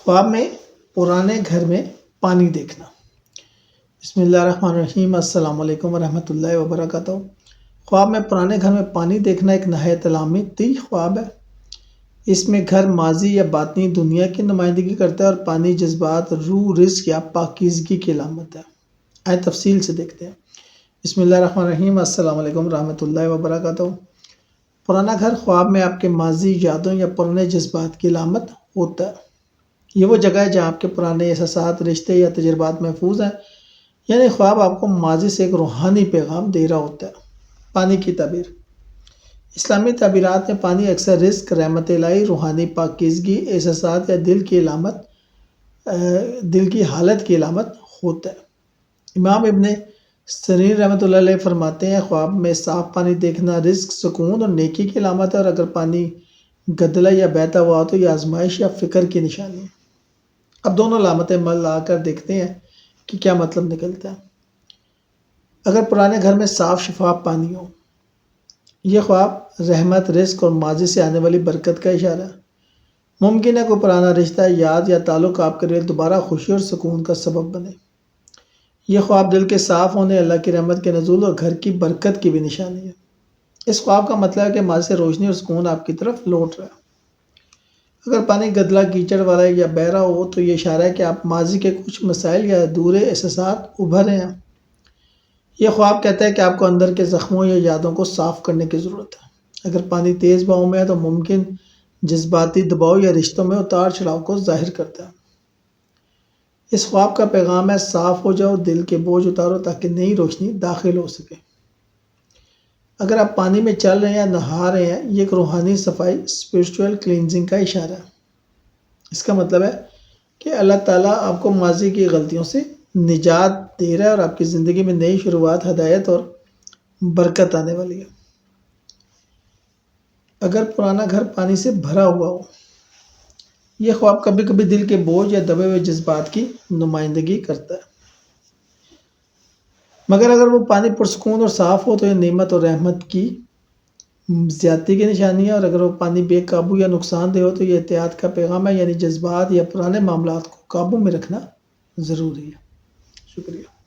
خواب میں پرانے گھر میں پانی دیکھنا۔ بسم اللہ الرحمن الرحیم، السلام علیکم ورحمۃ اللہ وبرکاتہ۔ خواب میں پرانے گھر میں پانی دیکھنا ایک نہایت علامتی خواب ہے۔ اس میں گھر ماضی یا باطنی دنیا کی نمائندگی کرتا ہے اور پانی جذبات، روح، رزق یا پاکیزگی کی علامت ہے۔ آئے تفصیل سے دیکھتے ہیں۔ بسم اللہ الرحمن الرحیم، السلام علیکم ورحمۃ اللہ وبرکاتہ۔ پرانا گھر خواب میں آپ کے ماضی یادوں یا پرانے جذبات کی علامت ہوتا ہے۔ یہ وہ جگہ ہے جہاں آپ کے پرانے احساسات، رشتے یا تجربات محفوظ ہیں، یعنی خواب آپ کو ماضی سے ایک روحانی پیغام دے رہا ہوتا ہے۔ پانی کی تعبیر۔ اسلامی تعبیرات میں پانی اکثر رزق، رحمت الہی، روحانی پاکیزگی، احساسات یا دل کی حالت کی علامت ہوتا ہے۔ امام ابن سیرین رحمۃ اللہ علیہ فرماتے ہیں، خواب میں صاف پانی دیکھنا رزق، سکون اور نیکی کی علامت ہے، اور اگر پانی گدلا یا بہتا ہوا تو یہ آزمائش یا فکر کی نشانی ہے۔ اب دونوں علامتیں ملا کر دیکھتے ہیں کہ کیا مطلب نکلتا ہے۔ اگر پرانے گھر میں صاف شفاف پانی ہو، یہ خواب رحمت، رزق اور ماضی سے آنے والی برکت کا اشارہ ہے۔ ممکن ہے کوئی پرانا رشتہ، یاد یا تعلق آپ کے لیے دوبارہ خوشی اور سکون کا سبب بنے۔ یہ خواب دل کے صاف ہونے، اللہ کی رحمت کے نزول اور گھر کی برکت کی بھی نشانی ہے۔ اس خواب کا مطلب ہے کہ ماضی سے روشنی اور سکون آپ کی طرف لوٹ رہا ہے۔ اگر پانی گدلا، کیچڑ والا یا بہہ رہا ہو تو یہ اشارہ ہے کہ آپ ماضی کے کچھ مسائل یا ادھورے احساسات ابھر رہے ہیں۔ یہ خواب کہتا ہے کہ آپ کو اندر کے زخموں یا یادوں کو صاف کرنے کی ضرورت ہے۔ اگر پانی تیز بہاؤ میں ہے تو ممکن جذباتی دباؤ یا رشتوں میں اتار چڑھاؤ کو ظاہر کرتا ہے۔ اس خواب کا پیغام ہے، صاف ہو جاؤ، دل کے بوجھ اتارو تاکہ نئی روشنی داخل ہو سکے۔ اگر آپ پانی میں چل رہے ہیں یا نہا رہے ہیں، یہ ایک روحانی صفائی، اسپرچول کلینزنگ کا اشارہ ہے۔ اس کا مطلب ہے کہ اللہ تعالیٰ آپ کو ماضی کی غلطیوں سے نجات دے رہا ہے اور آپ کی زندگی میں نئی شروعات، ہدایت اور برکت آنے والی ہے۔ اگر پرانا گھر پانی سے بھرا ہوا ہو، یہ خواب کبھی کبھی دل کے بوجھ یا دبے ہوئے جذبات کی نمائندگی کرتا ہے، مگر اگر وہ پانی پرسکون اور صاف ہو تو یہ نعمت اور رحمت کی زیادتی کی نشانی ہے، اور اگر وہ پانی بے قابو یا نقصان دہ ہو تو یہ احتیاط کا پیغام ہے، یعنی جذبات یا پرانے معاملات کو قابو میں رکھنا ضروری ہے۔ شکریہ۔